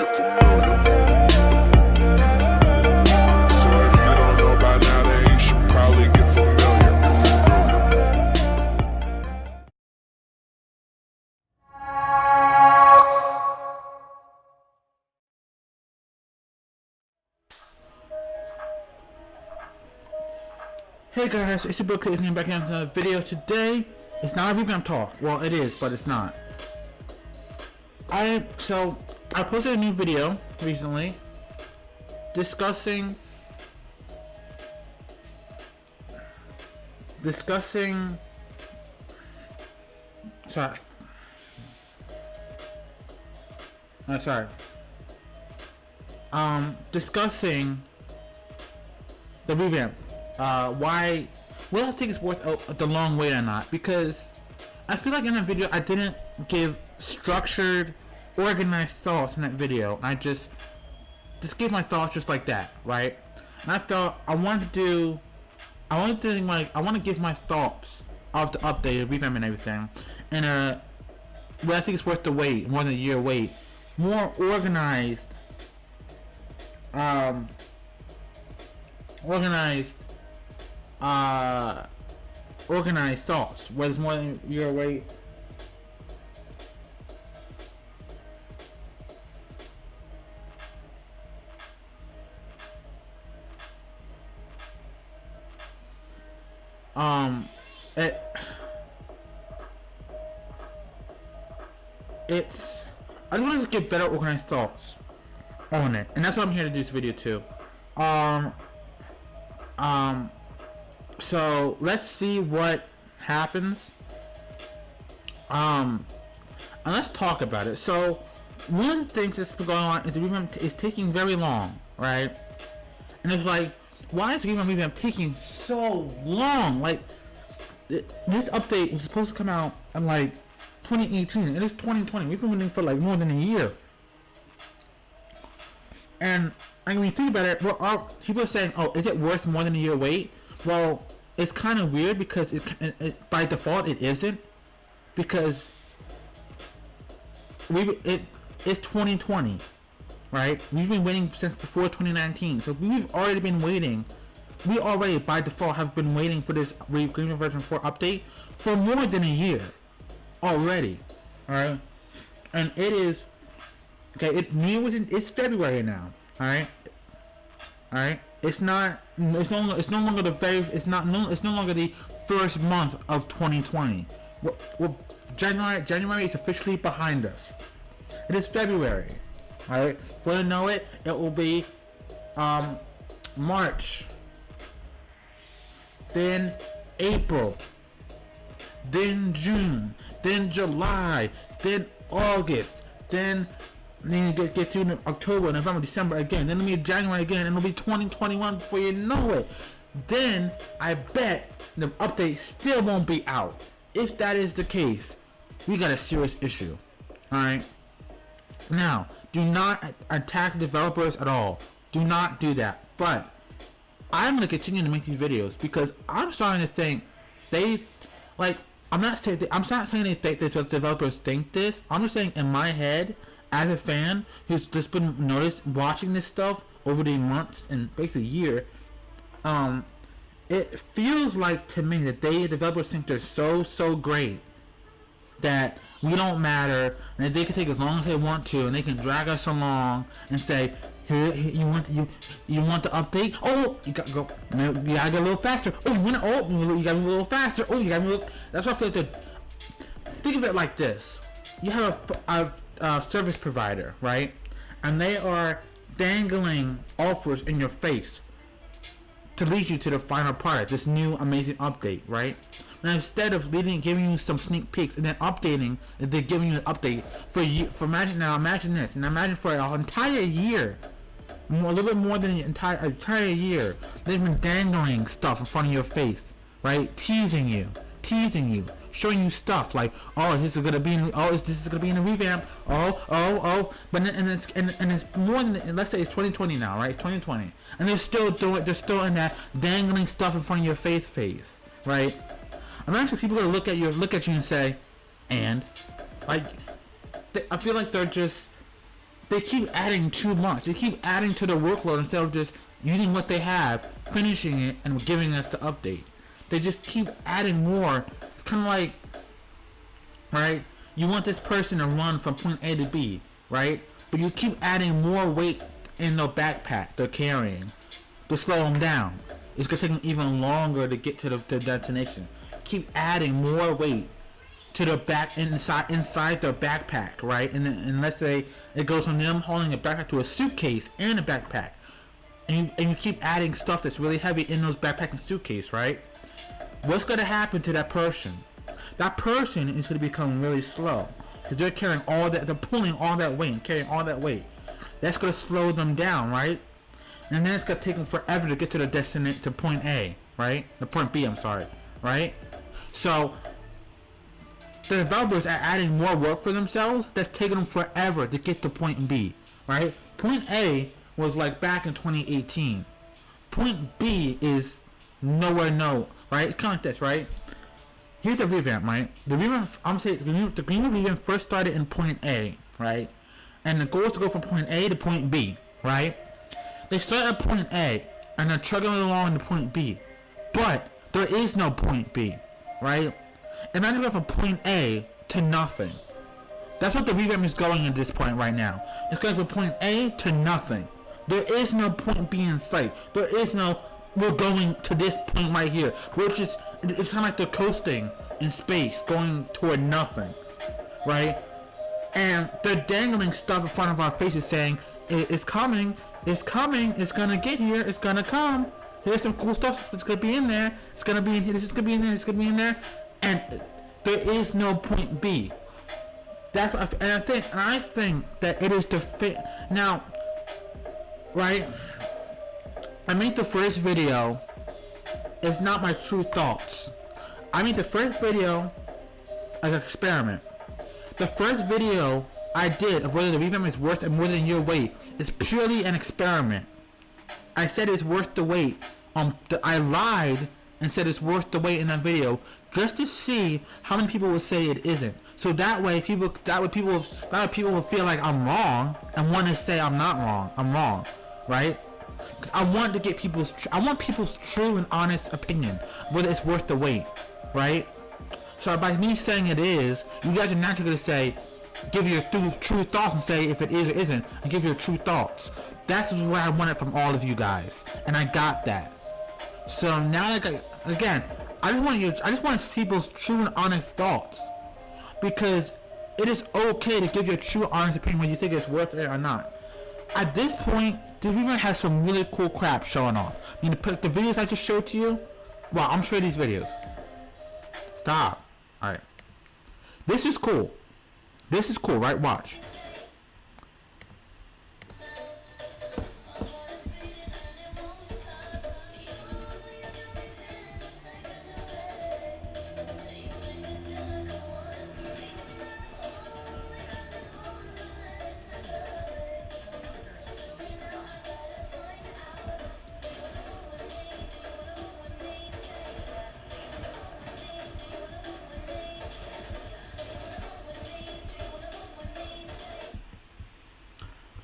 get familiar. So if you don't know by now, then you should probably get familiar. Hey guys, it's your boy Chris and back in another video. Today, it's not a revamp talk. Well, it is, but it's not. I posted a new video recently discussing sorry. Discussing the revamp. Why? Well, I think it's worth the long wait or not, because I feel like in that video I didn't give structured, organized thoughts in that video. I just gave my thoughts just like that, right? And I felt I want to give my thoughts of the update, the revamp, and everything, and well, I think it's worth the wait, more than a year wait, more organized, organized thoughts, whether it's more than a year wait. I just want to get better organized thoughts on it, and that's what I'm here to do this video too. So let's see what happens. And let's talk about it. So one of the things that's been going on is the revamp is taking very long, right? And it's like, why is the revamp taking so long? Like, this update was supposed to come out in like 2018. It is 2020. We've been waiting for like more than a year. And when you think about it, people are saying, "Oh, is it worth more than a year wait?" Well, it's kind of weird because it by default it isn't, because it's 2020, right? We've been waiting since before 2019, so we've already been waiting. We already by default have been waiting for this Green version 4 update for more than a year already, all right? And it is okay. It's February now, all right. All right. It's no longer the first month of 2020. January is officially behind us. It is February. All right. Before you know it, it will be March, then April, then June, then July, then August, then you get to October, November, December again. Then it'll be January again, and it'll be 2021 before you know it. Then I bet the update still won't be out. If that is the case, we got a serious issue. Alright? Now, do not attack developers at all. Do not do that. But I'm going to continue to make these videos because I'm starting to think I'm not saying that the developers think this. I'm just saying in my head, as a fan who's just been watching this stuff over the months and basically year, it feels like to me that the developers think they're so great that we don't matter, and that they can take as long as they want to, and they can drag us along and say, "Here, you want the update? Oh, you gotta go. You gotta go a little faster. Oh, you gotta move a little faster. Oh, you gotta move." That's what I feel like. Think of it like this: you have a service provider, right? And they are dangling offers in your face to lead you to the final product, this new amazing update, right? And instead of giving you some sneak peeks and then updating, they're giving you an update for you. Imagine this, and imagine for an entire year, a little bit more than an entire year, they've been dangling stuff in front of your face, right? Teasing you, showing you stuff like, oh, this is gonna be in the revamp. Oh, but then, it's more than, let's say it's 2020 now, right? It's 2020, and they're still in that dangling stuff in front of your face, right? Eventually, people are gonna look at you and say, and like, I feel like they're just they keep adding too much. They keep adding to the workload instead of just using what they have, finishing it, and giving us the update. They just keep adding more. It's kind of like, right? You want this person to run from point A to B, right? But you keep adding more weight in the backpack they're carrying to slow them down. It's gonna take them even longer to get to the destination. Keep adding more weight to the back inside their backpack, right? And let's say it goes from them holding a backpack to a suitcase and a backpack, and you keep adding stuff that's really heavy in those backpack and suitcase, right? What's gonna happen to that person? That person is gonna become really slow because they're carrying all that, they're pulling all that weight and carrying all that weight. That's gonna slow them down, right? And then it's gonna take them forever to get to the destination, to point A, right? The point B, I'm sorry, right? So the developers are adding more work for themselves. That's taking them forever to get to point B, right? Point A was like back in 2018. Point B is nowhere, right? It's kind of like this, right? Here's the revamp, right? The revamp, I'm saying the green revamp first started in point A, right? And the goal is to go from point A to point B, right? They start at point A and they're chugging along to point B, but there is no point B, right? Imagine going from point A to nothing. That's what the revamp is going at this point right now. It's going from point A to nothing. There is no point B in sight. There is no, we're going to this point right here. Which is, it's kind of like they're coasting in space, going toward nothing, right? And they're dangling stuff in front of our faces saying, it's coming, it's coming, it's gonna get here, it's gonna come. Here's some cool stuff, it's gonna be in there, it's gonna be in here, this is gonna be in there, it's gonna be in there. And there is no point B. That's what I think that it is the fit. Now, right? I made the first video. It's not my true thoughts. I made the first video as an experiment. The first video I did of whether the revamp is worth more than your weight is purely an experiment. I said it's worth the wait. I lied and said it's worth the wait in that video just to see how many people would say it isn't. So that way people will feel like I'm wrong and want to say I'm not wrong. I'm wrong, right? Because I want people's true and honest opinion whether it's worth the wait, right? So by me saying it is, you guys are naturally going to say, give your true thoughts and say if it is or isn't, and give your true thoughts. That's what I wanted from all of you guys, and I got that. So now, again, I just want people's true and honest thoughts, because it is okay to give your true honest opinion when you think it's worth it or not. At this point, the revamp has some really cool crap showing off. I mean, the videos I just showed to you. Well, I'm sure these videos. Stop. All right. This is cool. This is cool, right? Watch.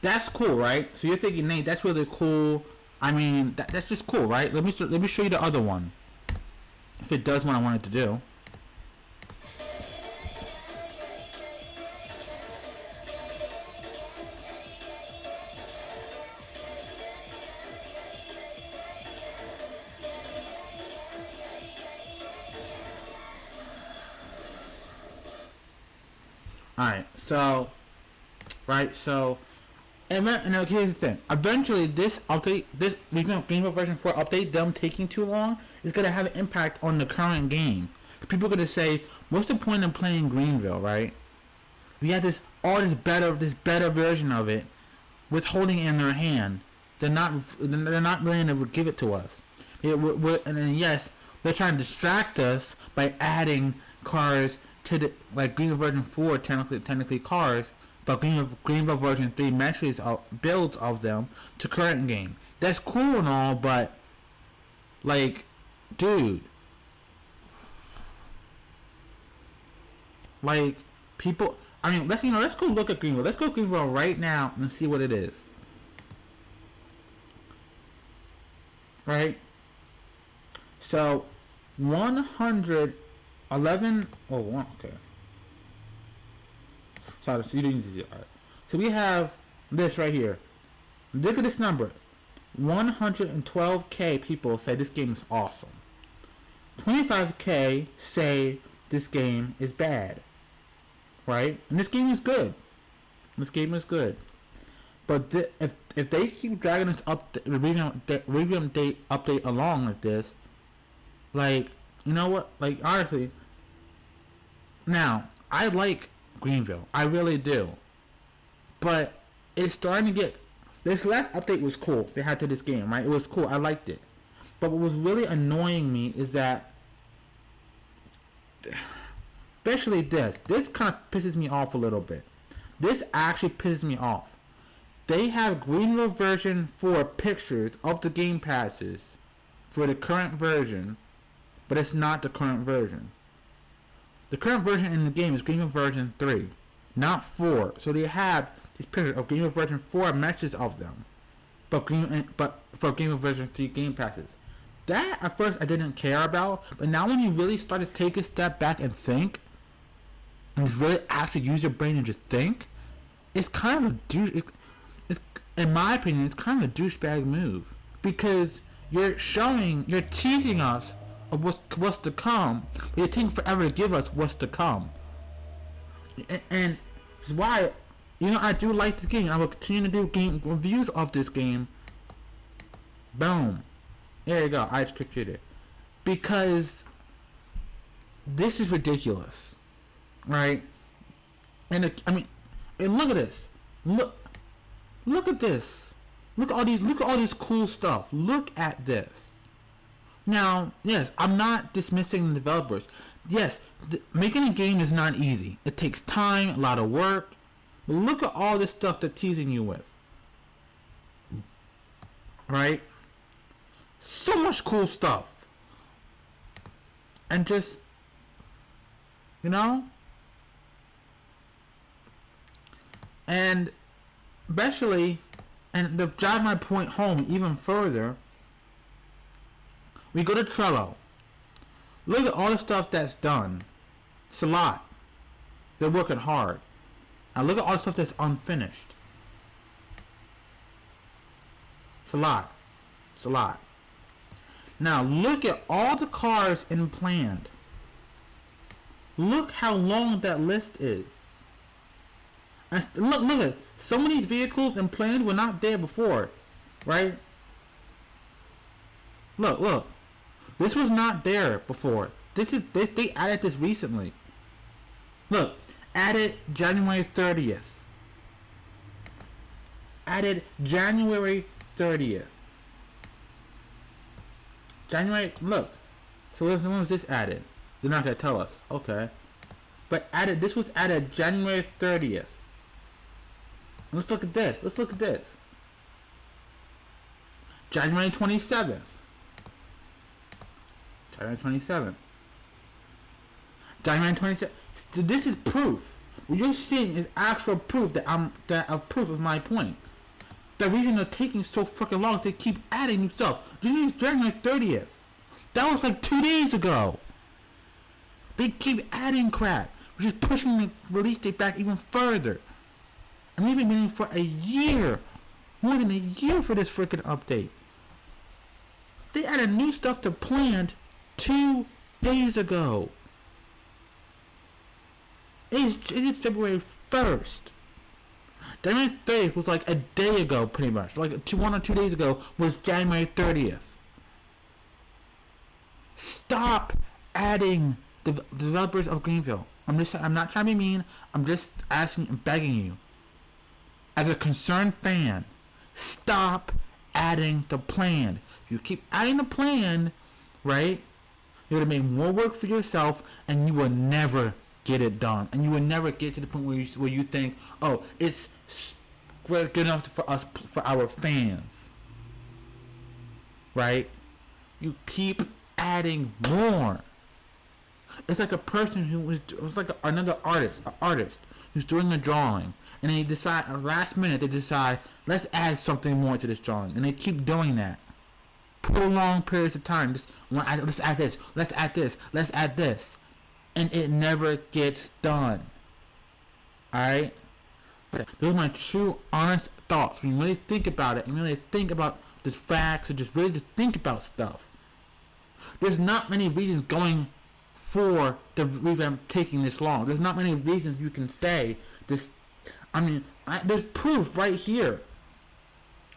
That's cool, right? So you're thinking, Nate, that's really cool. I mean, that's just cool, right? Let me show you the other one. If it does what I want it to do. Alright, so... Right, so... And here's the thing. Eventually, this update, this GV4 version 4 update, them taking too long, is going to have an impact on the current game. People are going to say, what's the point of playing Greenville, right? We had this better version of it, with holding it in their hand. They're not willing to give it to us. And then yes, they're trying to distract us by adding cars to the, like Greenville version 4, technically cars, but Greenville version 3 matches builds of them to current game. That's cool and all, but like, dude, like, people, I mean, let's go look at Greenville. Let's go to Greenville right now and see what it is. Right? So, 111. Oh, okay. Sorry, so you didn't see it. All right. So we have this right here. Look at this number. 112K people say this game is awesome. 25K say this game is bad. Right? And this game is good. This game is good. But if they keep dragging this review update along like this, like, you know what? Like, honestly, now, I like Greenville. I really do. But it's starting to get... This last update was cool. They had to this game, right? It was cool. I liked it. But what was really annoying me is that... Especially this. This kind of pisses me off a little bit. This actually pisses me off. They have Greenville version 4 pictures of the game passes for the current version, but it's not the current version. The current version in the game is Greenville version 3, not 4. So they have these pictures of Greenville version 4 matches of them, but for Greenville version 3 game passes. That at first I didn't care about, but now when you really start to take a step back and think, and really actually use your brain and just think, it's kind of a douche. It's, in my opinion, it's kind of a douchebag move, because you're teasing us of what's to come, but you're taking forever to give us what's to come. And it's why, I do like this game. I will continue to do game reviews of this game. Boom. There you go. I just pictured it. Because this is ridiculous. Right? And and look at this. Look at this. Look at all this cool stuff. Look at this. Now, yes, I'm not dismissing the developers. Yes, making a game is not easy. It takes time, a lot of work. But look at all this stuff they're teasing you with. Right? So much cool stuff. And just, and especially, and to drive my point home even further, we go to Trello. Look at all the stuff that's done. It's a lot. They're working hard. Now look at all the stuff that's unfinished. It's a lot. It's a lot. Now look at all the cars in planned. Look how long that list is. And look at some of these vehicles in planned were not there before, right? Look. This was not there before. They added this recently. Look, added January 30th. Added January 30th. Look. So when was this added? They're not gonna tell us. Okay. But this was added January 30th. Let's look at this. January 27th. January 27th. This is proof. What you're seeing is actual proof proof of my point. The reason they're taking so freaking long is they keep adding new stuff. January 30th. That was like 2 days ago. They keep adding crap, which is pushing the release date back even further. And we've been waiting for a year, more than a year for this freaking update. They added new stuff to planned 2 days ago. It's February 1st. January 30th was like a day ago, pretty much. Like 1 or 2 days ago was January 30th. Stop adding the developers of Greenville. I'm not trying to be mean. I'm just begging you. As a concerned fan, stop adding the plan. You keep adding the plan, right? You're going to make more work for yourself, and you will never get it done. And you will never get to the point where you think, oh, it's good enough for us, for our fans. Right? You keep adding more. it's like a person who it's like another artist who's doing a drawing, and they decide at the last minute, they decide, let's add something more to this drawing, and they keep doing that. Prolonged periods of time. Let's add this, let's add this, let's add this. And it never gets done. Alright? Those are my true, honest thoughts. When you really think about it, and really think about the facts, and just really just think about stuff. There's not many reasons going for the revamp taking this long. There's not many reasons you can say this. I mean, there's proof right here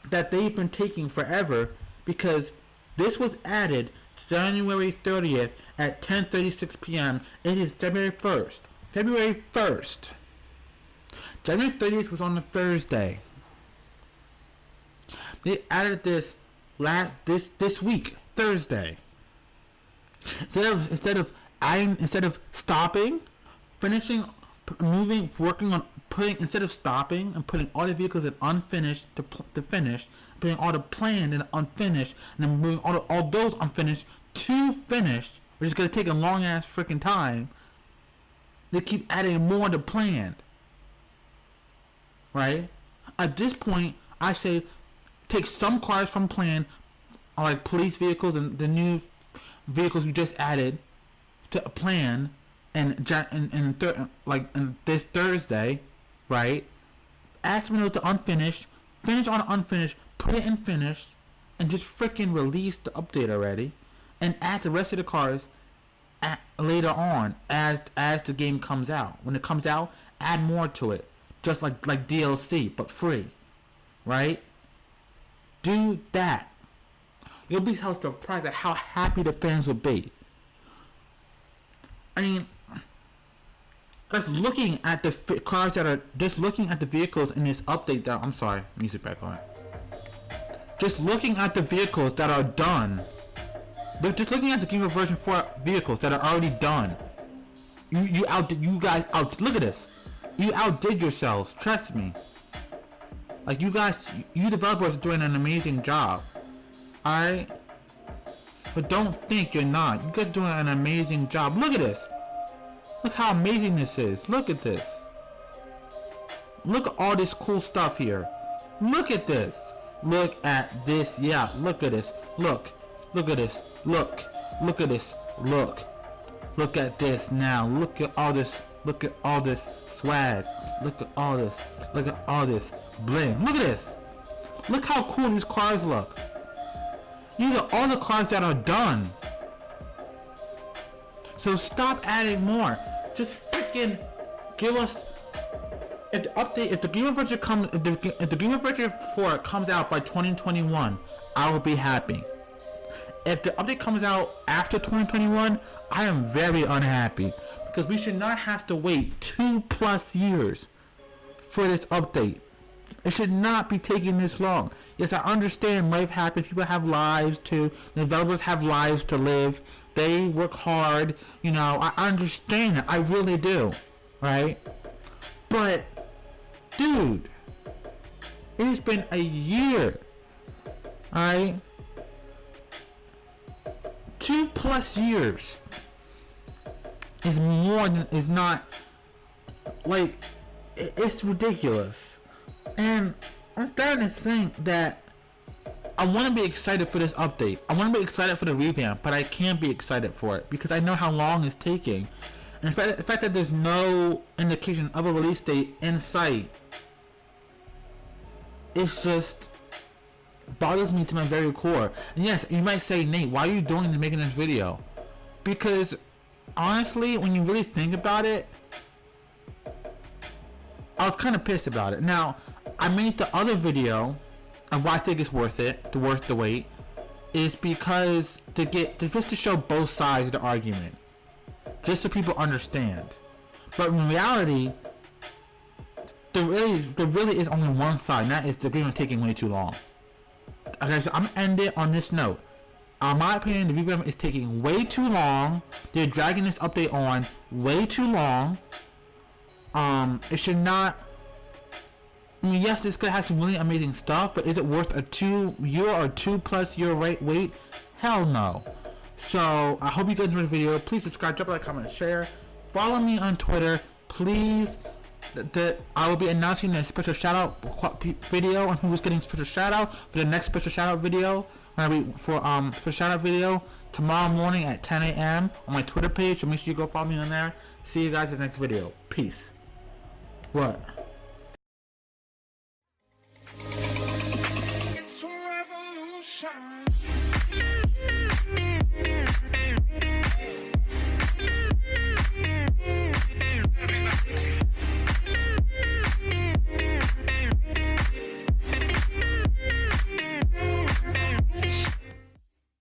that they've been taking forever, because this was added January 30th at 10:36 p.m. It is February 1st. February 1st. January 30th was on a Thursday. They added this this week, Thursday. Instead of stopping, finishing, moving, working on putting, instead of stopping and putting all the vehicles in unfinished to finish, putting all the planned in unfinished, and then moving all those unfinished to finished, which is gonna take a long ass freaking time. They keep adding more to planned. Right? At this point, I say take some cars from planned, like police vehicles and the new vehicles you just added to a plan, and this Thursday, right? Add some of those to unfinished, finish on unfinished, put it in finished, and just freaking release the update already, and add the rest of the cars later on as the game comes out. When it comes out, add more to it, just like DLC but free, right? Do that. You'll be so surprised at how happy the fans will be. I mean, just looking at the cars that are, just looking at the vehicles in this update that, I'm sorry, music back on. Just looking at the vehicles that are done. Just looking at the GV4 version 4 vehicles that are already done. You guys look at this. You outdid yourselves, trust me. Like, you developers are doing an amazing job. Alright? But don't think you're not. You guys are doing an amazing job. Look at this. Look how amazing this is. Look at this. Look at all this cool stuff here. Look at this. Look at this. Yeah, look at this. Look. Look at this. Look. Look at this. Look. Look at this now. Look at all this. Look at all this swag. Look at all this. Look at all this bling. Look at this. Look how cool these cars look. These are all the cars that are done. So stop adding more. Just freaking give us. If the update, if the GV4 version 4 comes out by 2021, I will be happy. If the update comes out after 2021, I am very unhappy, because we should not have to wait 2+ years for this update. It should not be taking this long. Yes, I understand life happens. People have lives too. The developers have lives to live. They work hard. You know, I understand it. I really do. Right? But, dude, it has been a year. Alright? 2+ years is not, like, it's ridiculous. And I'm starting to think that I want to be excited for this update. I want to be excited for the revamp, but I can't be excited for it because I know how long it's taking. And the fact that there's no indication of a release date in sight, it's just bothers me to my very core. And yes, you might say, Nate, why are you making this video? Because honestly, when you really think about it, I was kind of pissed about it. Now, I made the other video of why I think it's worth the wait, is because just to show both sides of the argument, just so people understand. But in reality, there really is only one side, and that is the agreement taking way too long. Okay, so I'm gonna end it on this note. In my opinion, the revamp is taking way too long. They're dragging this update on way too long. It should not. I mean, yes, this could have some really amazing stuff, but is it worth a 2 year or 2+ year wait? Hell no. So I hope you guys enjoyed the video. Please subscribe, drop a like, comment, share. Follow me on Twitter, please. I will be announcing a special shout out video on who's getting special shout out for the next special shout out video. Special shout out video tomorrow morning at 10 a.m. on my Twitter page. So make sure you go follow me on there. See you guys in the next video. Peace. What?